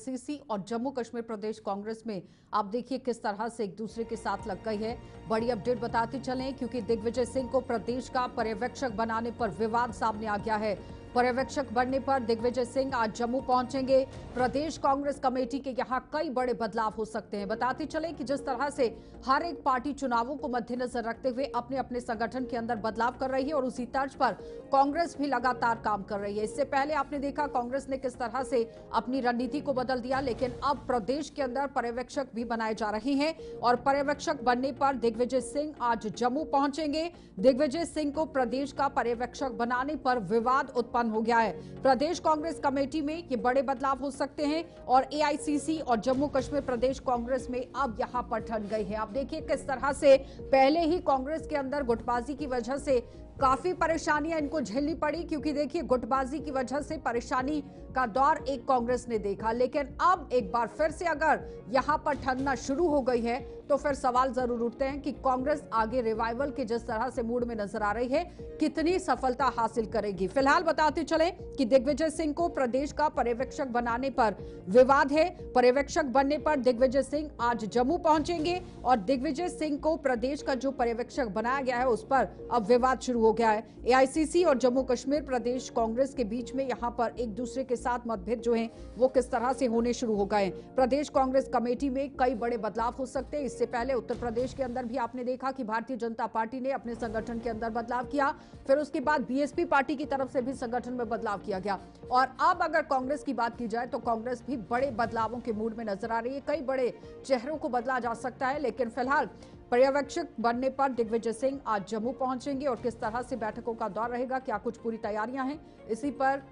CC और जम्मू कश्मीर प्रदेश कांग्रेस में आप देखिए किस तरह से एक दूसरे के साथ लग गई है। बड़ी अपडेट बताते चलें क्योंकि दिग्विजय सिंह को प्रदेश का पर्यवेक्षक बनाने पर विवाद सामने आ गया है। पर्यवेक्षक बनने पर दिग्विजय सिंह आज जम्मू पहुंचेंगे। प्रदेश कांग्रेस कमेटी के यहां कई बड़े बदलाव हो सकते हैं। बताते चलें कि जिस तरह से हर एक पार्टी चुनावों को मद्देनजर रखते हुए अपने अपने संगठन के अंदर बदलाव कर रही है और उसी तर्ज पर कांग्रेस भी लगातार काम कर रही है। इससे पहले आपने देखा कांग्रेस ने किस तरह से अपनी रणनीति को बदल दिया, लेकिन अब प्रदेश के अंदर पर्यवेक्षक भी बनाए जा रहे हैं और पर्यवेक्षक बनने पर दिग्विजय सिंह आज जम्मू पहुंचेंगे। दिग्विजय सिंह को प्रदेश का पर्यवेक्षक बनाने पर विवाद उत्पन्न हो गया है। प्रदेश कांग्रेस कमेटी में ये बड़े बदलाव हो सकते हैं और एआईसीसी और जम्मू कश्मीर प्रदेश कांग्रेस में अब यहां पर ठन गई है। आप देखिए किस तरह से पहले ही कांग्रेस के अंदर गुटबाजी की वजह से काफी परेशानियां इनको झेलनी पड़ी, क्योंकि देखिए गुटबाजी की वजह से परेशानी का दौर एक कांग्रेस ने देखा, लेकिन अब एक बार फिर से अगर यहां पर ठनना शुरू हो गई है तो फिर सवाल जरूर उठते हैं कि कांग्रेस आगे रिवाइवल के जिस तरह से मूड में नजर आ रही है कितनी सफलता हासिल करेगी। फिलहाल बताते चले कि दिग्विजय सिंह को प्रदेश का पर्यवेक्षक बनाने पर विवाद है। पर्यवेक्षक बनने पर दिग्विजय सिंह आज जम्मू पहुंचेंगे और दिग्विजय सिंह को प्रदेश का जो पर्यवेक्षक बनाया गया है उस पर अब विवाद शुरू हो गया है। एआईसीसी और जम्मू कश्मीर प्रदेश कांग्रेस के बीच में यहां पर एक दूसरे के साथ मतभेद जो हैं वो किस तरह से होने शुरू हो गए। प्रदेश कांग्रेस कमेटी में कई बड़े बदलाव हो सकते हैं। इससे पहले उत्तर प्रदेश के अंदर भी आपने देखा कि भारतीय जनता पार्टी ने अपने संगठन के अंदर बदलाव किया, फिर उसके बाद बीएसपी पार्टी की तरफ से भी संगठन में बदलाव किया गया और अब अगर कांग्रेस की बात की जाए तो कांग्रेस भी बड़े बदलावों के मूड में नजर आ रही है। कई बड़े चेहरों को बदला जा सकता है, लेकिन फिलहाल पर्यवेक्षक बनने पर दिग्विजय सिंह आज जम्मू पहुंचेंगे और किस तरह से बैठकों का दौर रहेगा, क्या कुछ पूरी तैयारियां हैं, इसी पर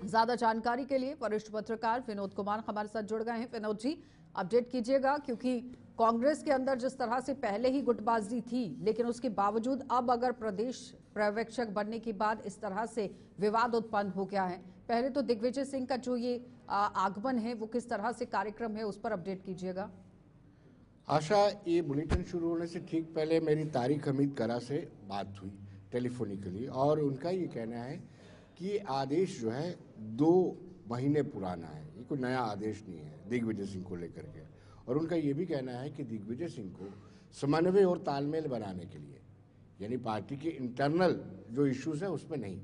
ज्यादा जानकारी के लिए वरिष्ठ पत्रकार विनोद कुमार हमारे साथ जुड़ गए हैं। विनोद जी, अपडेट कीजिएगा, क्योंकि कांग्रेस के अंदर जिस तरह से पहले ही गुटबाजी थी, लेकिन उसके बावजूद अब अगर प्रदेश पर्यवेक्षक बनने के बाद इस तरह से विवाद उत्पन्न हो गया है। पहले तो दिग्विजय सिंह का जो ये आगमन है वो किस तरह से कार्यक्रम है उस पर अपडेट कीजिएगा। आशा, ये बुलेटिन शुरू होने से ठीक पहले मेरी तारिक हमीद करा से बात हुई टेलीफोनिकली और उनका ये कहना है कि आदेश जो है 2 महीने पुराना है, ये कोई नया आदेश नहीं है दिग्विजय सिंह को लेकर के। और उनका ये भी कहना है कि दिग्विजय सिंह को समन्वय और तालमेल बनाने के लिए, यानी पार्टी के इंटरनल जो इश्यूज है उसमें नहीं,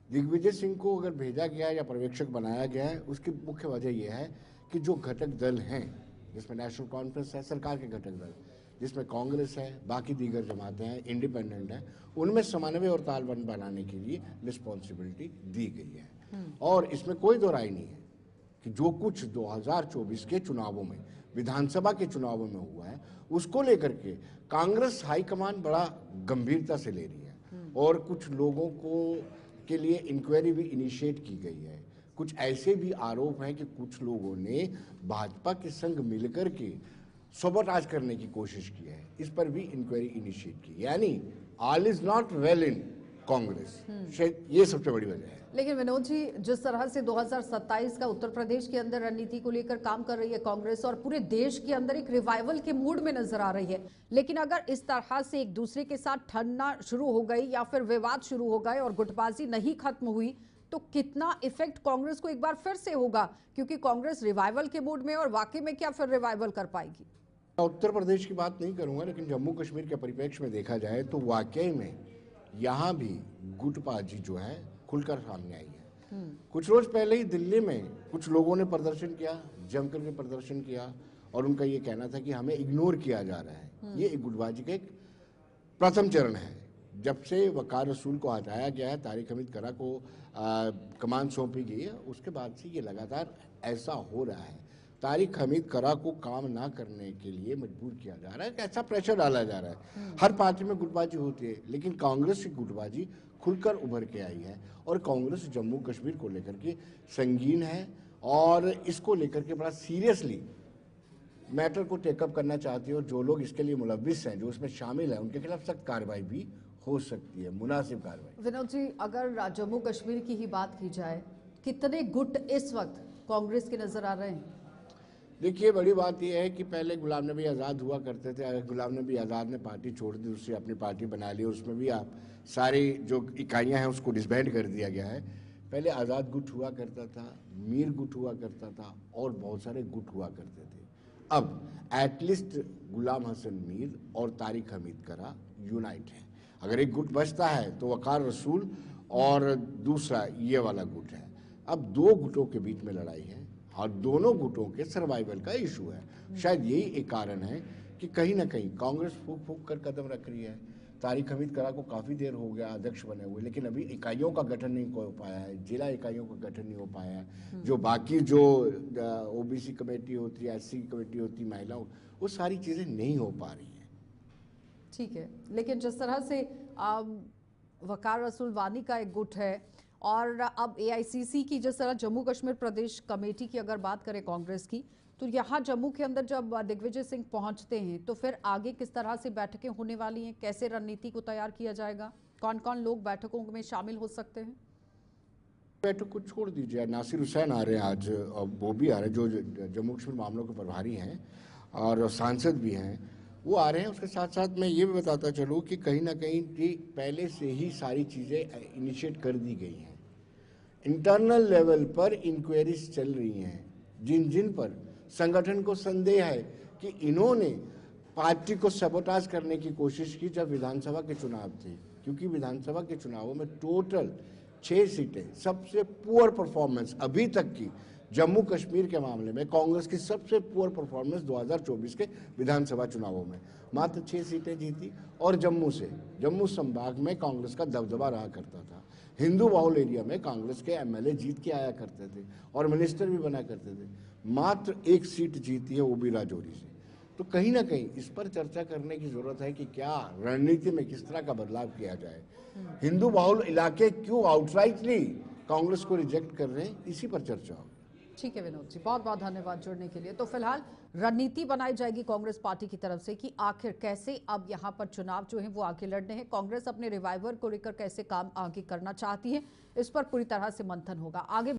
दिग्विजय सिंह को अगर भेजा गया है या पर्यवेक्षक बनाया गया है, उसकी मुख्य वजह यह है कि जो घटक दल हैं, जिसमें नेशनल कॉन्फ्रेंस है, सरकार के घटक दल, जिसमें कांग्रेस है, बाकी दीगर जमातें हैं, इंडिपेंडेंट हैं, उनमें समन्वय और तालमेल बनाने के लिए रिस्पॉन्सिबिलिटी दी गई है। और इसमें कोई दो राय नहीं है कि जो कुछ 2024 के चुनावों में, विधानसभा के चुनावों में हुआ है, उसको लेकर के कांग्रेस हाईकमान बड़ा गंभीरता से ले रही है और कुछ लोगों को के लिए इंक्वायरी भी इनिशिएट की गई है। कुछ ऐसे भी आरोप हैं कि कुछ लोगों ने भाजपा के संग मिलकर के सबोटाज करने की कोशिश की है, इस पर भी इंक्वायरी इनिशिएट की। यानी all is not well in Congress, शायद ये सबसे बड़ी वजह है। लेकिन विनोद जी, जिस तरह से 2027 का उत्तर प्रदेश के अंदर रणनीति को लेकर काम कर रही है कांग्रेस और पूरे देश के अंदर एक रिवाइवल के मूड में नजर आ रही है, लेकिन अगर इस तरह से एक दूसरे के साथ ठनना शुरू हो गई या फिर विवाद शुरू हो गए और गुटबाजी नहीं खत्म हुई तो कितना इफेक्ट कांग्रेस को एक बार फिर से होगा, क्योंकि कांग्रेस रिवाइवल के मूड में और वाकई में क्या फिर रिवाइवल कर पाएगी? उत्तर प्रदेश की बात नहीं करूंगा, लेकिन जम्मू कश्मीर के परिप्रेक्ष्य में देखा जाए तो वाकई में यहाँ भी गुटबाजी जो है खुलकर सामने आई है। कुछ रोज पहले ही दिल्ली में कुछ लोगों ने प्रदर्शन किया, जमकर के प्रदर्शन किया और उनका ये कहना था कि हमें इग्नोर किया जा रहा है। ये एक गुटबाजी का एक प्रथम चरण है। जब से वकार रसूल को हटाया गया है, तारिक हमीद करा को कमान सौंपी गई है, उसके बाद से ये लगातार ऐसा हो रहा है। तारिक हमीद करा को काम ना करने के लिए मजबूर किया जा रहा है, ऐसा प्रेशर डाला जा रहा है। हर पार्टी में गुटबाजी होती है, लेकिन कांग्रेस की गुटबाजी खुलकर उभर के आई है और कांग्रेस जम्मू कश्मीर को लेकर के संगीन है और इसको लेकर के बड़ा सीरियसली मैटर को टेकअप करना चाहती है और जो लोग इसके लिए मुलव्विस हैं, जो इसमें शामिल हैं, उनके खिलाफ सख्त कार्रवाई भी हो सकती है, मुनासिब कार्रवाई। विनोद जी, अगर जम्मू कश्मीर की ही बात की जाए, कितने गुट इस वक्त कांग्रेस के नजर आ रहे हैं? देखिए, बड़ी बात यह है कि पहले गुलाम नबी आज़ाद हुआ करते थे। गुलाम नबी आज़ाद ने पार्टी छोड़ दी, उससे अपनी पार्टी बना ली, उसमें भी आप सारी जो इकाइयां हैं उसको डिसबैंड कर दिया गया है। पहले आज़ाद गुट हुआ करता था, मीर गुट हुआ करता था और बहुत सारे गुट हुआ करते थे। अब एटलीस्ट गुलाम हसन मीर और तारिक हमीद करा यूनाइट है। अगर एक गुट बचता है तो वकार रसूल और दूसरा ये वाला गुट है। अब दो गुटों के बीच में लड़ाई है और दोनों गुटों के सर्वाइवल का इशू है। शायद यही एक कारण है कि कहीं ना कहीं कांग्रेस फूक फूक कर कदम रख रही है। तारिक हमीद करा को काफ़ी देर हो गया अध्यक्ष बने हुए, लेकिन अभी इकाइयों का गठन नहीं हो पाया है, जिला इकाइयों का गठन नहीं हो पाया है। जो बाकी जो ओबीसी कमेटी होती है, एससी कमेटी होती है, महिलाओं, वो सारी चीज़ें नहीं हो पा रही हैं। ठीक है, लेकिन जिस तरह से वकार रसूल वानी का एक गुट है और अब एआईसीसी की जिस तरह जम्मू कश्मीर प्रदेश कमेटी की अगर बात करें कांग्रेस की, तो यहाँ जम्मू के अंदर जब दिग्विजय सिंह पहुंचते हैं तो फिर आगे किस तरह से बैठकें होने वाली हैं, कैसे रणनीति को तैयार किया जाएगा, कौन कौन लोग बैठकों में शामिल हो सकते हैं? बैठक को छोड़ दीजिए, नासिर हुसैन आ रहे हैं आज, वो भी आ रहे हैं जो जम्मू कश्मीर मामलों के प्रभारी हैं और सांसद भी हैं, वो आ रहे हैं। उसके साथ साथ मैं ये भी बताता चलूँ कि कहीं ना कहीं पहले से ही सारी चीज़ें इनिशिएट कर दी गई हैं। इंटरनल लेवल पर इंक्वायरीज चल रही हैं जिन जिन पर संगठन को संदेह है कि इन्होंने पार्टी को सबोटाज करने की कोशिश की जब विधानसभा के चुनाव थे, क्योंकि विधानसभा के चुनावों में टोटल 6 सीटें, सबसे पुअर परफॉर्मेंस अभी तक की जम्मू कश्मीर के मामले में कांग्रेस की सबसे पुअर परफॉर्मेंस 2024 के विधानसभा चुनावों में मात्र 6 सीटें जीती। और जम्मू संभाग में कांग्रेस का दबदबा रहा करता था। हिंदू बाहुल एरिया में कांग्रेस के एमएलए जीत के आया करते थे और मिनिस्टर भी बना करते थे। मात्र 1 सीट जीती है, वो भी राजौरी से। तो कहीं ना कहीं इस पर चर्चा करने की जरूरत है कि क्या रणनीति में किस तरह का बदलाव किया जाए। हिंदू बाहुल इलाके क्यों आउटराइटली कांग्रेस को रिजेक्ट कर रहे हैं, इसी पर चर्चा होगी। ठीक है विनोद जी, बहुत बहुत धन्यवाद जुड़ने के लिए। तो फिलहाल रणनीति बनाई जाएगी कांग्रेस पार्टी की तरफ से कि आखिर कैसे अब यहां पर चुनाव जो है वो आगे लड़ने हैं, कांग्रेस अपने रिवाइवल को लेकर कैसे काम आगे करना चाहती है, इस पर पूरी तरह से मंथन होगा। आगे